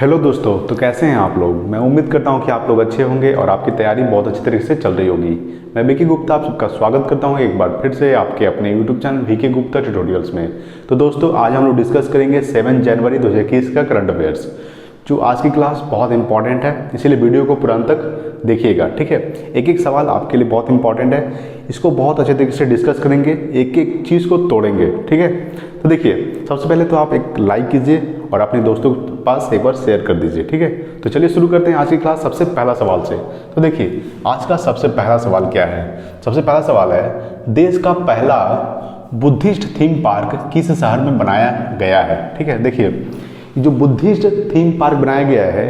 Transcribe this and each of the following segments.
Hello दोस्तों, तो कैसे हैं आप लोग। मैं उम्मीद करता हूं कि आप लोग अच्छे होंगे और आपकी तैयारी बहुत अच्छी तरीके से चल रही होगी। मैं विकी गुप्ता आप सबका स्वागत करता हूं एक बार फिर से आपके अपने YouTube channel VK Gupta tutorials में। तो दोस्तों, आज हम लोग डिस्कस करेंगे 7 जनवरी 2021 का करंट अफेयर्स। जो आज की क्लास बहुत इंपॉर्टेंट है, इसीलिए वीडियो को पूरा तक देखिएगा, ठीक है। एक एक सवाल आपके लिए बहुत इंपॉर्टेंट है, इसको बहुत अच्छे तरीके से डिस्कस करेंगे, एक एक चीज़ को तोड़ेंगे, ठीक है। तो देखिए, सबसे पहले तो आप एक लाइक कीजिए और अपने दोस्तों के पास एक बार शेयर कर दीजिए, ठीक है। तो चलिए शुरू करते हैं आज की क्लास सबसे पहला सवाल से। तो देखिए, आज का सबसे पहला सवाल क्या है। सबसे पहला सवाल है, देश का पहला बुद्धिस्ट थीम पार्क किस शहर में बनाया गया है, ठीक है। देखिए, जो बुद्धिस्ट थीम पार्क बनाया गया है,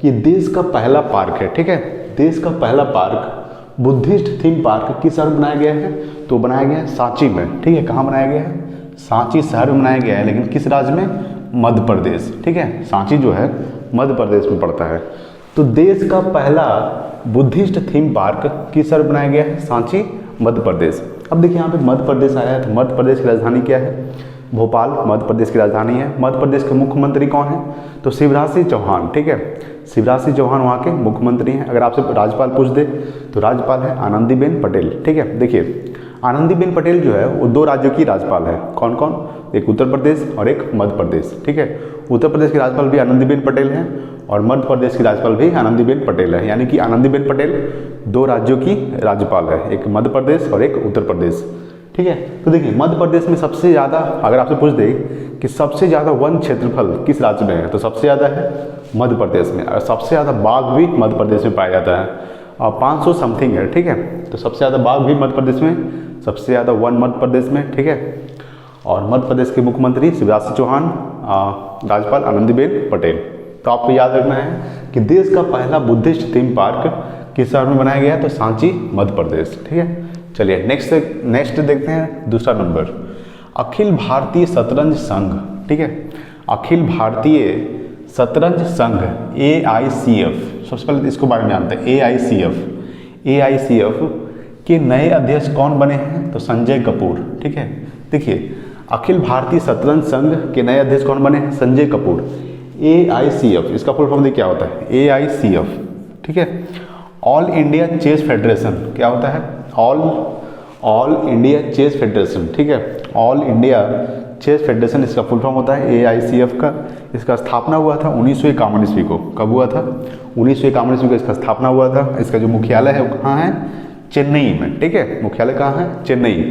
ये देश का पहला पार्क है, ठीक है। देश का पहला पार्क बुद्धिस्ट थीम पार्क किस शहर में बनाया गया है, तो बनाया गया है सांची में, ठीक है। कहाँ बनाया गया है, सांची शहर में बनाया गया है, लेकिन किस राज्य में, मध्य प्रदेश, ठीक है। सांची जो है मध्य प्रदेश में पड़ता है। तो देश का पहला बुद्धिस्ट थीम पार्क किस शहर में बनाया गया है, सांची, मध्य प्रदेश। अब देखिए, यहाँ पे मध्य प्रदेश आया है, तो मध्य प्रदेश की राजधानी क्या है, भोपाल मध्य प्रदेश की राजधानी है। मध्य प्रदेश के मुख्यमंत्री कौन है, तो शिवराज सिंह चौहान, ठीक है। शिवराज सिंह चौहान वहाँ के मुख्यमंत्री हैं। अगर आपसे राज्यपाल पूछ दे तो राज्यपाल है आनंदीबेन पटेल, ठीक है। देखिए, आनंदीबेन पटेल जो है वो 2 राज्यों की राज्यपाल है। कौन कौन, एक उत्तर प्रदेश और एक मध्य प्रदेश, ठीक है। उत्तर प्रदेश की राज्यपाल भी आनंदीबेन पटेल हैं और मध्य प्रदेश की राज्यपाल भी आनंदीबेन पटेल है। यानी कि आनंदीबेन पटेल 2 राज्यों की राज्यपाल है, एक मध्य प्रदेश और एक उत्तर प्रदेश, ठीक है। तो देखिए, मध्य प्रदेश में सबसे ज़्यादा, अगर आपसे पूछ दे कि सबसे ज़्यादा वन क्षेत्रफल किस राज्य में है, तो सबसे ज़्यादा है मध्य प्रदेश में। और सबसे ज़्यादा बाघ भी मध्य प्रदेश में पाया जाता है और 500 समथिंग है, ठीक है। तो सबसे ज़्यादा बाघ भी मध्य प्रदेश में, सबसे ज़्यादा वन मध्य प्रदेश में, ठीक है। और मध्य प्रदेश के मुख्यमंत्री शिवराज सिंह चौहान, राज्यपाल आनंदीबेन पटेल। तो आपको याद रखना है कि देश का पहला बुद्धिस्ट थीम पार्क किस शहर में बनाया गया, तो सांची मध्य प्रदेश, ठीक है। चलिए नेक्स्ट देखते हैं दूसरा नंबर, अखिल भारतीय शतरंज संघ, ठीक है। अखिल भारतीय शतरंज संघ AICF, सबसे पहले इसको बारे में जानते हैं। AICF के नए अध्यक्ष कौन बने हैं, तो संजय कपूर, ठीक है। देखिए, अखिल भारतीय शतरंज संघ के नए अध्यक्ष कौन बने हैं, संजय कपूर। AICF इसका फुल फॉर्म क्या होता है, AICF, ठीक है। ऑल इंडिया चेस फेडरेशन क्या होता है, ऑल इंडिया चेस फेडरेशन, ठीक है। ऑल इंडिया चेस फेडरेशन इसका फुल फॉर्म होता है AICF का। इसका स्थापना हुआ था 1951 ईस्वी को। कब हुआ था, 1951 ईस्वी को इसका स्थापना हुआ था। इसका जो मुख्यालय है वो कहाँ है, चेन्नई में, ठीक है। मुख्यालय कहाँ है, चेन्नई।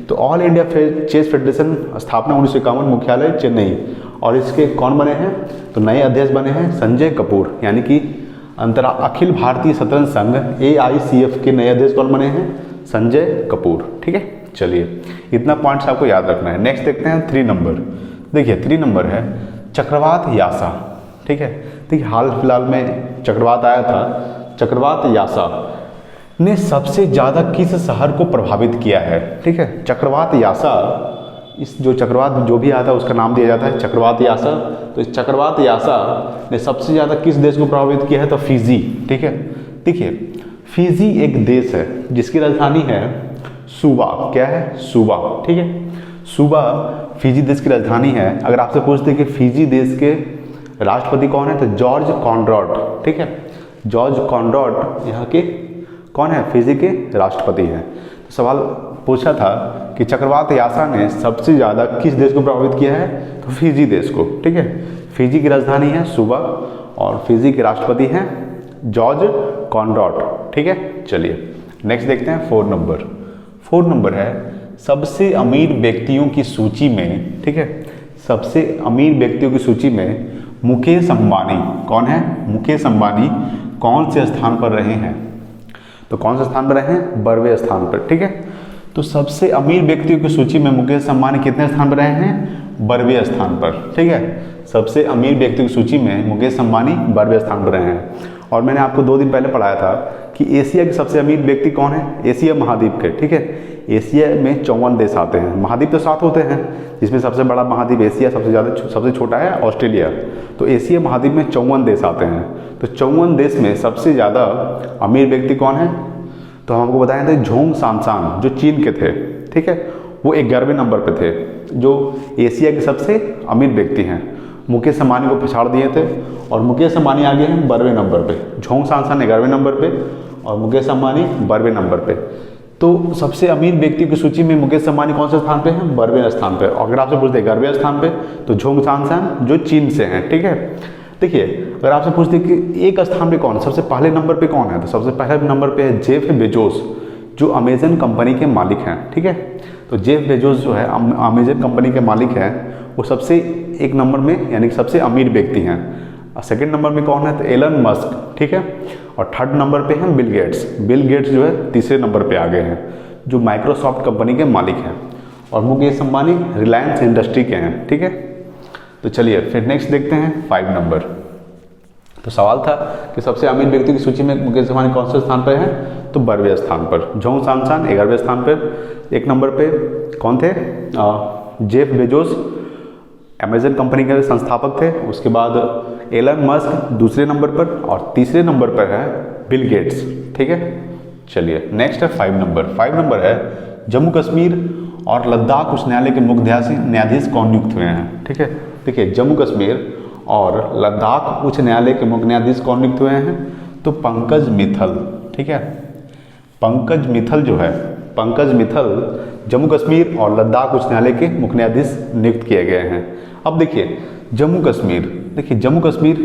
तो ऑल इंडिया चेस फेडरेशन स्थापना 1951, मुख्यालय चेन्नई। और इसके कौन बने हैं, तो नए अध्यक्ष बने हैं संजय कपूर। यानी कि अखिल भारतीय शतरंज संघ AICF के नए अध्यक्ष कौन बने हैं, संजय कपूर, ठीक है। चलिए, इतना पॉइंट्स आपको याद रखना है। नेक्स्ट देखते हैं 3 नंबर। देखिए, 3 नंबर है चक्रवात यासा, ठीक है। देखिए, हाल फिलहाल में चक्रवात आया था। चक्रवात यासा ने सबसे ज़्यादा किस शहर को प्रभावित किया है, ठीक है। चक्रवात यासा, इस जो चक्रवात जो भी आता है उसका नाम दिया जाता है चक्रवात यासा। तो इस चक्रवात यासा ने सबसे ज़्यादा किस देश को प्रभावित किया है, तो फिजी, ठीक है। देखिए, फिजी एक देश है जिसकी राजधानी है सूबा। क्या है, सूबा, ठीक है। सूबा फिजी देश की राजधानी है। अगर आपसे पूछते कि फिजी देश के राष्ट्रपति कौन है, तो जॉर्ज कॉनरॉड, ठीक है। जॉर्ज कॉनरॉड यहाँ के कौन है, फिजी के राष्ट्रपति हैं। तो सवाल पूछा था कि चक्रवात यासा ने सबसे ज़्यादा किस देश को प्रभावित किया है, तो फिजी देश को, ठीक है। फिजी की राजधानी है सूबा और फिजी के राष्ट्रपति हैं जॉर्ज कॉनरॉड, ठीक है। चलिए नेक्स्ट देखते हैं 4 नंबर। 4 नंबर है सबसे अमीर व्यक्तियों की सूची में, ठीक है। सबसे अमीर व्यक्तियों की सूची में मुकेश अंबानी कौन है, मुकेश अंबानी कौन से स्थान पर रहे हैं, तो कौन से स्थान पर रहे हैं, 12वें स्थान पर, ठीक है। तो सबसे अमीर व्यक्तियों की सूची में मुकेश अंबानी कितने स्थान पर रहे हैं, 12वें स्थान पर, ठीक है। सबसे अमीर व्यक्तियों की सूची में मुकेश अंबानी 12वें स्थान पर रहे हैं। और मैंने आपको 2 दिन पहले पढ़ाया था कि एशिया के सबसे अमीर व्यक्ति कौन है, एशिया महाद्वीप के, ठीक है। एशिया में 54 देश आते हैं। महाद्वीप तो 7 होते हैं, जिसमें सबसे बड़ा महाद्वीप एशिया, सबसे छोटा है ऑस्ट्रेलिया। तो एशिया महाद्वीप में 54 देश आते हैं। तो 54 देश में सबसे ज़्यादा अमीर व्यक्ति कौन है, तो हम आपको बताए थे झोंग सांसांग, जो चीन के थे, ठीक है। वो 11वें नंबर पे थे, जो एशिया के सबसे अमीर व्यक्ति हैं। मुकेश अंबानी को पछाड़ दिए थे और मुकेश अंबानी आगे हैं 12वें नंबर पे, झोंग सांसान 11वें नंबर पे और मुकेश अंबानी 12वें नंबर पे। तो सबसे अमीर व्यक्तियों की सूची में मुकेश अंबानी कौन से स्थान पे हैं? 12वें स्थान पे। और अगर आपसे पूछते 11वें स्थान पे तो झोंग सांसान जो चीन से हैं, ठीक है। देखिए अगर आपसे पूछते कि एक स्थान पे कौन, सबसे पहले नंबर पे कौन है, तो सबसे पहले नंबर पे है जेफ बेजोस जो अमेजन कंपनी के मालिक हैं, ठीक है। तो जेफ बेजोस जो है अमेजन कंपनी के मालिक हैं, वो सबसे एक नंबर में यानी कि सबसे अमीर व्यक्ति हैं। और सेकंड नंबर में कौन है? तो एलन मस्क, ठीक है। और थर्ड नंबर पे हैं बिल गेट्स। बिल गेट्स जो है तीसरे नंबर पे आ गए हैं, जो माइक्रोसॉफ्ट कंपनी के मालिक हैं। और मुकेश अंबानी रिलायंस इंडस्ट्री के हैं, ठीक है। तो चलिए फिर नेक्स्ट देखते हैं 5 नंबर। तो सवाल था कि सबसे अमीर व्यक्ति की सूची में मुकेश अंबानी कौन से स्थान पर हैं? तो 12वें स्थान पर। झोंग सांसान 11वें स्थान पर। एक नंबर पे कौन थे? जेफ बेजोस अमेजन कंपनी के संस्थापक थे। उसके बाद एलन मस्क दूसरे नंबर पर और तीसरे नंबर पर है बिल गेट्स, ठीक है। चलिए नेक्स्ट है 5 नंबर। 5 नंबर है जम्मू कश्मीर और लद्दाख उच्च न्यायालय के मुख्य न्यायाधीश कौन नियुक्त हुए हैं, ठीक है। देखिए जम्मू कश्मीर और लद्दाख उच्च न्यायालय के मुख्य न्यायाधीश कौन नियुक्त हुए हैं? तो पंकज मित्तल, ठीक है। पंकज मित्तल जो है, पंकज मित्तल जम्मू कश्मीर और लद्दाख उच्च न्यायालय के मुख्य न्यायाधीश नियुक्त किए गए हैं। अब देखिए जम्मू कश्मीर, देखिए जम्मू कश्मीर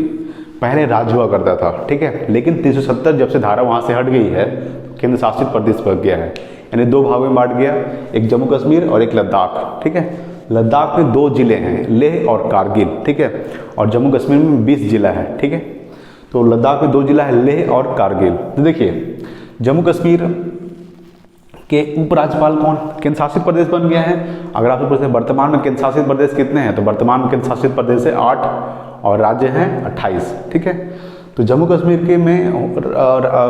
पहले राज्य हुआ करता था, ठीक है। लेकिन 370 जब से धारा वहाँ से हट गई है तो केंद्र शासित प्रदेश बन गया है, यानी 2 भागों में बांट गया, एक जम्मू कश्मीर और एक लद्दाख, ठीक है। लद्दाख में 2 जिले हैं, लेह और कारगिल, ठीक है। और जम्मू कश्मीर में 20 जिला है, ठीक है। तो लद्दाख में 2 जिला है, लेह और कारगिल। तो देखिए जम्मू कश्मीर के उपराज्यपाल कौन? केंद्र शासित प्रदेश बन गया है। अगर आपसे पूछते हैं वर्तमान में केंद्र शासित प्रदेश कितने हैं, तो वर्तमान में केंद्र शासित प्रदेश है 8 और राज्य हैं 28, ठीक है। तो जम्मू कश्मीर के में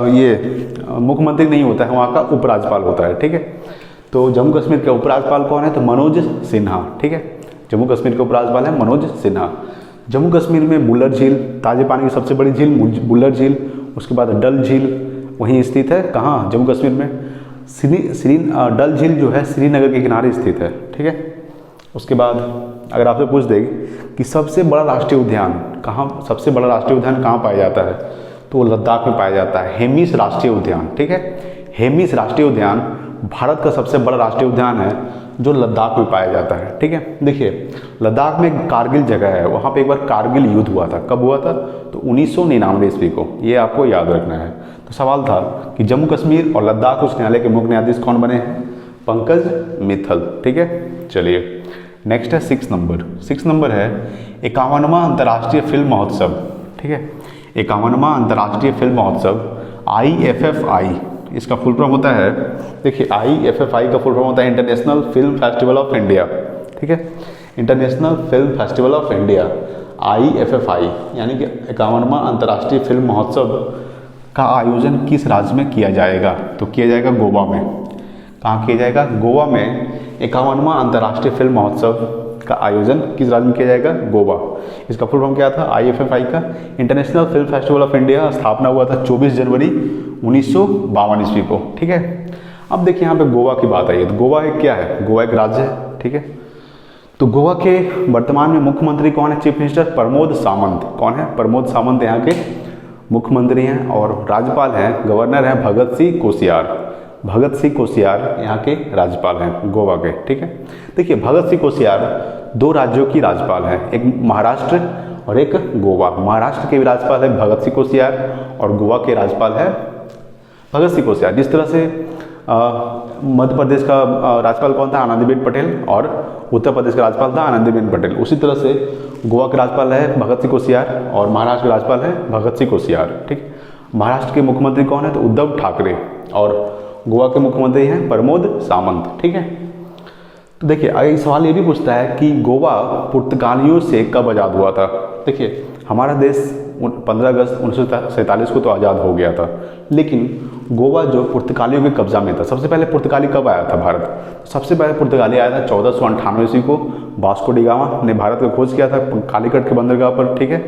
ये मुख्यमंत्री नहीं होता है, वहाँ का उपराज्यपाल होता है, ठीक है। तो जम्मू कश्मीर के उपराज्यपाल कौन है? तो मनोज सिन्हा, ठीक है। जम्मू कश्मीर के उपराज्यपाल है मनोज सिन्हा। जम्मू कश्मीर में बुल्लर झील, ताजे पानी की सबसे बड़ी झील बुल्लर झील, उसके बाद डल झील वहीं स्थित है, कहाँ? जम्मू कश्मीर में। डल झील जो है श्रीनगर के किनारे स्थित है, ठीक है। उसके बाद अगर आपसे पूछ देगी कि सबसे बड़ा राष्ट्रीय उद्यान कहाँ, सबसे बड़ा राष्ट्रीय उद्यान कहाँ पाया जाता है, तो वो लद्दाख में पाया जाता है, हेमिस राष्ट्रीय उद्यान, ठीक है। हेमिस राष्ट्रीय उद्यान भारत का सबसे बड़ा राष्ट्रीय उद्यान है जो लद्दाख में पाया जाता है, ठीक है। देखिए लद्दाख में एक कारगिल जगह है, वहाँ पे एक बार कारगिल युद्ध हुआ था। कब हुआ था? तो 1999 ईस्वी को, ये आपको याद रखना है। तो सवाल था कि जम्मू कश्मीर और लद्दाख उच्च न्यायालय के मुख्य न्यायाधीश कौन बने हैं? पंकज मित्तल, ठीक है। चलिए नेक्स्ट है 6 नंबर। 6 नंबर है 51वां अंतर्राष्ट्रीय फिल्म महोत्सव, ठीक है। 51वां अंतर्राष्ट्रीय फिल्म महोत्सव IFFI, इसका फुल फॉर्म होता है, देखिए IFFI का फुल फॉर्म होता है international film festival of India, ठीक है। International film festival of India IFFI यानी कि 51वां अंतर्राष्ट्रीय फिल्म महोत्सव का आयोजन किस राज्य में किया जाएगा? तो किया जाएगा गोवा में। कहाँ किया जाएगा? गोवा में 51वां अंतर्राष्ट्रीय फिल्म महोत्सव का आयोजन किस राज्य में किया जाएगा? गोवा। इसका फुल फॉर्म क्या था? IFFI का international film festival of India स्थापना हुआ था 24 जनवरी 1952 ईस्वी को, ठीक है। अब देखिए यहाँ पे गोवा की बात आई है, तो गोवा एक क्या है? गोवा एक राज्य है, ठीक है। तो गोवा के वर्तमान में मुख्यमंत्री कौन है? Chief minister Pramod Sawant. कौन है? प्रमोद सावंत यहाँ के मुख्यमंत्री हैं। और राज्यपाल हैं, गवर्नर हैं भगत सिंह कोश्यार। भगत सिंह कोश्यार यहाँ के राज्यपाल हैं गोवा के, ठीक है। देखिए भगत सिंह कोश्यार 2 राज्यों की राज्यपाल हैं, एक महाराष्ट्र और एक गोवा। महाराष्ट्र के भी राज्यपाल है भगत सिंह कोश्यार और गोवा के राज्यपाल है भगत सिंह कोश्यार। जिस तरह से मध्य प्रदेश का राज्यपाल कौन था? आनंदीबेन पटेल, और उत्तर प्रदेश का राज्यपाल था आनंदीबेन पटेल। उसी तरह से गोवा के राज्यपाल है भगत सिंह कोश्यार और महाराष्ट्र के राज्यपाल है भगत सिंह कोश्यार, ठीक। महाराष्ट्र के मुख्यमंत्री कौन है? तो उद्धव ठाकरे। और गोवा के मुख्यमंत्री हैं प्रमोद सावंत, ठीक है। तो देखिए अगर सवाल ये भी पूछता है कि गोवा पुर्तगालियों से कब आज़ाद हुआ था? देखिए हमारा देश 15 अगस्त 1947 को तो आज़ाद हो गया था, लेकिन गोवा जो पुर्तगालियों के कब्जा में था। सबसे पहले पुर्तगाली कब आया था भारत? सबसे पहले पुर्तगाली आया था 1498 ईस्वी को। वास्को डी गामा ने भारत का खोज किया था कालीकट के बंदरगाह पर, ठीक है।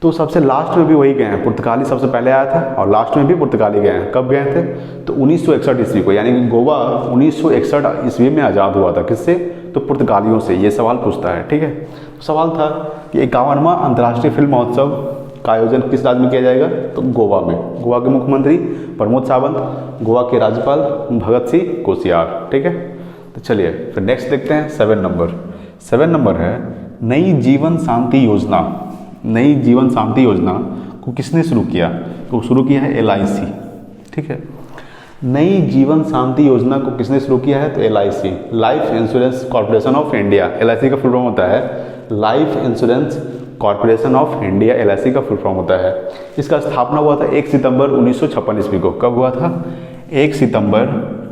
तो सबसे लास्ट में भी वही गए हैं, पुर्तगाली सबसे पहले आया था और लास्ट में भी पुर्तगाली गए हैं। कब गए थे? तो 1961 ईस्वी को, यानी कि गोवा 1961 ईस्वी में आज़ाद हुआ था। किससे? तो पुर्तगालियों से। ये सवाल पूछता है, ठीक है। तो सवाल था कि 51वां अंतर्राष्ट्रीय फिल्म महोत्सव का आयोजन किस राज्य में किया जाएगा? तो गोवा में। गोवा के मुख्यमंत्री प्रमोद सावंत, गोवा के राज्यपाल भगत सिंह कोश्यारी, ठीक है। तो चलिए फिर नेक्स्ट देखते हैं 7 नंबर। 7 नंबर है नई जीवन शांति योजना। नई जीवन शांति योजना को किसने शुरू किया? तो शुरू किया है LIC, ठीक है। नई जीवन शांति योजना को किसने शुरू किया है? तो LIC, life insurance corporation of India. LIC का फुल फॉर्म होता है life insurance corporation of India, LIC का फुल फॉर्म होता है। इसका स्थापना हुआ था 1 सितंबर 1956 ईस्वी को। कब हुआ था? 1 सितंबर,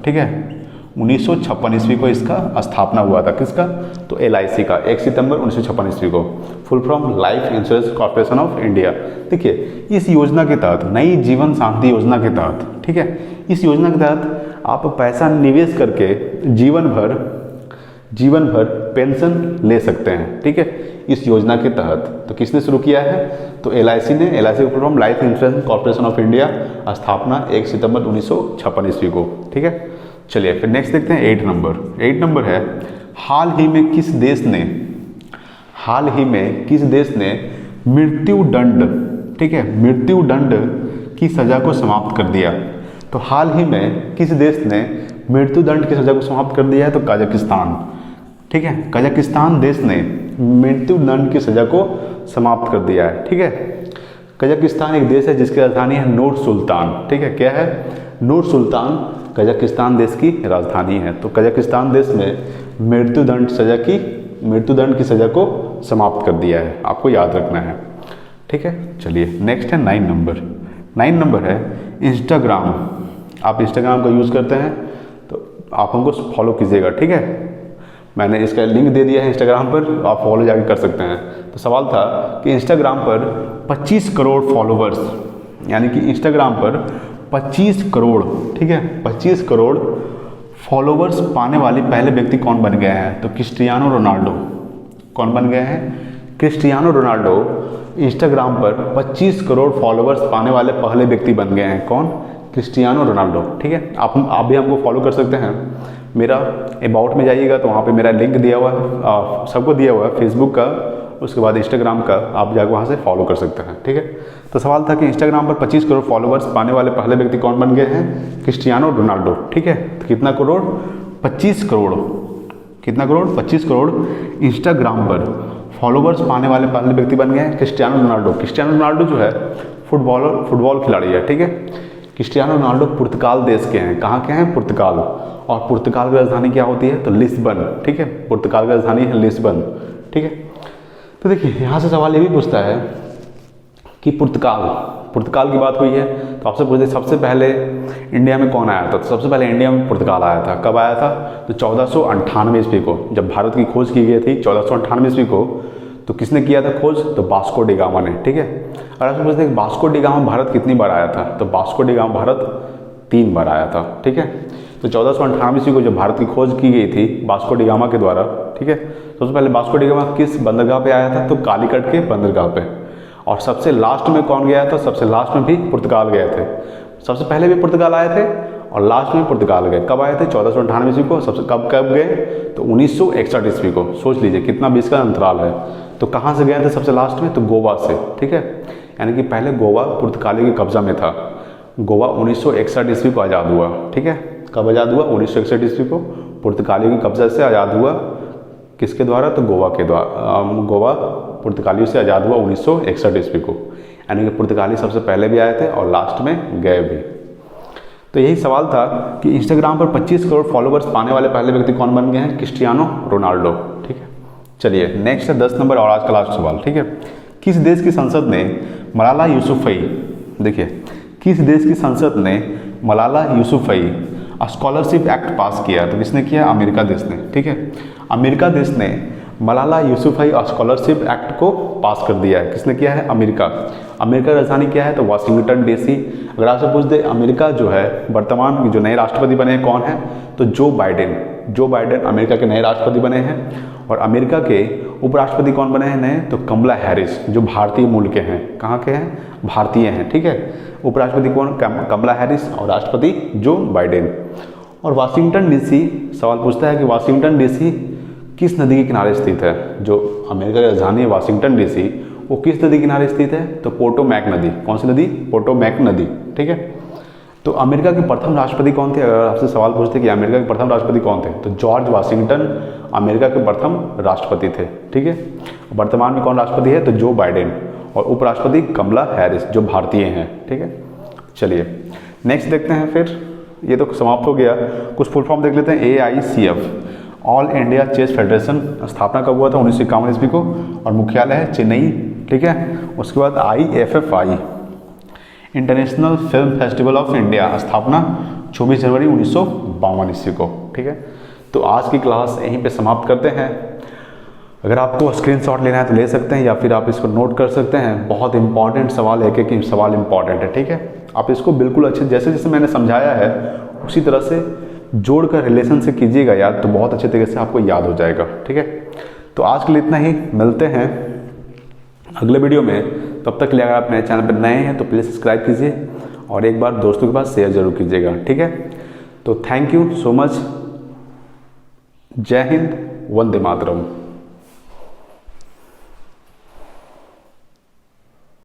ठीक है, 1956 ईस्वी को इसका स्थापना हुआ था। किसका? तो LIC का 1 सितंबर 1956 ईस्वी को। Full form life insurance corporation of India. देखिए इस योजना के तहत, नई जीवन शांति योजना के तहत, ठीक है, इस योजना के तहत आप पैसा निवेश करके जीवन भर पेंशन ले सकते हैं, ठीक है, इस योजना के तहत। तो किसने शुरू किया है? तो LIC ने। LIC का full form life insurance corporation of India, स्थापना 1 सितंबर 1956 ईस्वी को, ठीक है। चलिए फिर नेक्स्ट देखते हैं 8 नंबर। 8 नंबर है हाल ही में किस देश ने मृत्युदंड, ठीक है, मृत्युदंड की सजा को समाप्त कर दिया? तो हाल ही में किस देश ने मृत्युदंड की सजा को समाप्त कर दिया है? तो कजाकिस्तान, ठीक है, कजाकिस्तान देश ने मृत्युदंड की सजा को समाप्त कर दिया है, ठीक है। कजाकिस्तान एक देश है जिसकी राजधानी है नूर सुल्तान, ठीक है। क्या है? नूर सुल्तान कजाकिस्तान देश की राजधानी है। तो कजाकिस्तान देश में मृत्युदंड की सजा को समाप्त कर दिया है, आपको याद रखना है, ठीक है। चलिए नेक्स्ट है 9 नंबर। 9 नंबर है इंस्टाग्राम। आप इंस्टाग्राम का यूज़ करते हैं तो आप हमको फॉलो कीजिएगा, ठीक है। मैंने इसका लिंक दे दिया है इंस्टाग्राम पर, आप फॉलो जाके कर सकते हैं। तो सवाल था कि इंस्टाग्राम पर 25 करोड़ फॉलोवर्स, यानी कि इंस्टाग्राम पर 25 करोड़, ठीक है, 25 करोड़ फॉलोवर्स पाने वाले पहले व्यक्ति कौन बन गए हैं? तो क्रिस्टियानो रोनाल्डो। कौन बन गए हैं? क्रिस्टियानो रोनाल्डो इंस्टाग्राम पर 25 करोड़ फॉलोवर्स पाने वाले पहले व्यक्ति बन गए हैं। कौन? क्रिस्टियानो रोनाल्डो, ठीक है। आप भी हमको फॉलो कर सकते हैं। मेरा अबाउट में जाइएगा तो वहाँ पे मेरा लिंक दिया हुआ है, सबको दिया हुआ है, फेसबुक का, उसके बाद इंस्टाग्राम का, आप जाकर वहाँ से फॉलो कर सकते हैं, ठीक है। तो सवाल था कि इंस्टाग्राम पर 25 करोड़ फॉलोवर्स पाने वाले पहले व्यक्ति कौन बन गए हैं? क्रिस्टियानो रोनाल्डो, ठीक है। तो कितना करोड़? 25 करोड़। कितना करोड़? 25 करोड़ इंस्टाग्राम पर फॉलोवर्स पाने वाले पहले व्यक्ति बन गए हैं क्रिस्टियानो रोनाल्डो। क्रिस्टियानो रोनाल्डो जो है फुटबॉल खिलाड़ी है, ठीक है। क्रिस्टियानो रोनाल्डो पुर्तगाल देश के हैं। कहाँ के हैं? पुर्तगाल। और पुर्तगाल की राजधानी क्या होती है? तो लिस्बन, ठीक है। पुर्तगाल की राजधानी है लिस्बन, ठीक है। तो देखिए यहाँ से सवाल ये भी पूछता है कि पुर्तगाल की बात हुई है तो आपसे पूछते सबसे पहले इंडिया में कौन आया था? तो सबसे पहले इंडिया में पुर्तगाल आया था। कब आया था? तो 1498 ईस्वी को, जब भारत की खोज की गई थी 1498 ईस्वी को। तो किसने किया था खोज? तो वास्को डी गामा ने, ठीक है। और आपसे पूछते हैं वास्को डी गामा भारत कितनी बार आया था? तो वास्को डी गामा भारत 3 बार आया था, ठीक है। तो 1498 ईस्वी को जब भारत की खोज की गई थी वास्को डी गामा के द्वारा, ठीक है। सबसे पहले वास्को डी गामा किस बंदरगाह पे आया था? तो कालीकट के बंदरगाह पे। और सबसे लास्ट में कौन गया था? सबसे लास्ट में भी पुर्तगाल गए थे। सबसे पहले भी पुर्तगाल आए थे और लास्ट में पुर्तगाल गए। कब आए थे? 1498 ईस्वी को। सबसे कब गए? तो 1961 ईस्वी को। सोच लीजिए कितना 20 का अंतराल है। तो कहाँ से गए थे सबसे लास्ट में? तो गोवा से, ठीक है। यानी कि पहले गोवा पुर्तगाली के कब्जा में था। गोवा 1961 ईस्वी को आज़ाद हुआ, ठीक है। कब आज़ाद हुआ? 1961 ईस्वी को पुर्तगालियों के कब्जा से आज़ाद हुआ। किसके द्वारा? तो गोवा के द्वारा। गोवा पुर्तगालियों से आज़ाद हुआ 1961 ईस्वी को। यानी कि पुर्तगाली सबसे पहले भी आए थे और लास्ट में गए भी। तो यही सवाल था कि इंस्टाग्राम पर 25 करोड़ फॉलोवर्स पाने वाले पहले व्यक्ति कौन बन गए हैं? क्रिस्टियानो रोनाल्डो, ठीक है। चलिए नेक्स्ट है 10 नंबर और आज का लास्ट सवाल, ठीक है। किस देश की संसद ने मलाला यूसुफ़ई, देखिए किस देश की संसद ने मलाला यूसुफ़ई स्कॉलरशिप एक्ट पास किया? तो किसने किया? अमेरिका देश ने, ठीक है। अमेरिका देश ने मलाला यूसुफजई स्कॉलरशिप एक्ट को पास कर दिया है। किसने किया है? अमेरिका। अमेरिका की राजधानी क्या है? तो वाशिंगटन डीसी। अगर आपसे पूछ दे अमेरिका जो है वर्तमान जो नए राष्ट्रपति बने हैं कौन है, तो Joe Biden. Joe Biden America के नए राष्ट्रपति बने हैं। और अमेरिका के उपराष्ट्रपति कौन बने हैं नए? तो कमला हैरिस, जो भारतीय मूल के हैं। कहाँ के हैं? भारतीय हैं, ठीक है। उपराष्ट्रपति कौन? कमला हैरिस, और राष्ट्रपति जो बाइडेन। और वाशिंगटन डीसी, सवाल पूछता है कि वाशिंगटन डीसी किस नदी के किनारे स्थित है? जो अमेरिका की राजधानी है वाशिंगटन डीसी, वो किस नदी के किनारे स्थित है? तो पोटोमैक नदी। कौन सी नदी? पोटोमैक नदी, ठीक है। तो अमेरिका के प्रथम राष्ट्रपति कौन थे? अगर आपसे सवाल पूछते कि अमेरिका के प्रथम राष्ट्रपति कौन थे, तो जॉर्ज वाशिंगटन अमेरिका के प्रथम राष्ट्रपति थे, ठीक है। वर्तमान में कौन राष्ट्रपति है? तो जो बाइडेन। और उपराष्ट्रपति कमला हैरिस, जो भारतीय हैं, ठीक है। चलिए नेक्स्ट देखते हैं। फिर ये तो समाप्त हो गया, कुछ फुल फॉर्म देख लेते हैं। AICF, all India chess federation, स्थापना कब हुआ था? 1951 ईस्वी को, और मुख्यालय है चेन्नई, ठीक है। उसके बाद IFFI, international film festival of India, स्थापना 24 जनवरी 1952 ईस्वी को, ठीक है। तो आज की क्लास यहीं पे समाप्त करते हैं। अगर आपको स्क्रीनशॉट लेना है तो ले सकते हैं, या फिर आप इसको नोट कर सकते हैं। बहुत इंपॉर्टेंट सवाल, एक एक सवाल इंपॉर्टेंट है, ठीक है। आप इसको बिल्कुल अच्छे जैसे जैसे मैंने समझाया है उसी तरह से जोड़कर रिलेशन से कीजिएगा याद, तो बहुत अच्छे तरीके से आपको याद हो जाएगा, ठीक है। तो आज के लिए इतना ही, मिलते हैं अगले वीडियो में। तब तक के लिए अगर आप मेरे चैनल पर नए हैं तो प्लीज़ सब्सक्राइब कीजिए, और एक बार दोस्तों के पास शेयर जरूर कीजिएगा, ठीक है। तो थैंक यू सो मच। जय हिंद, वंदे मातरम।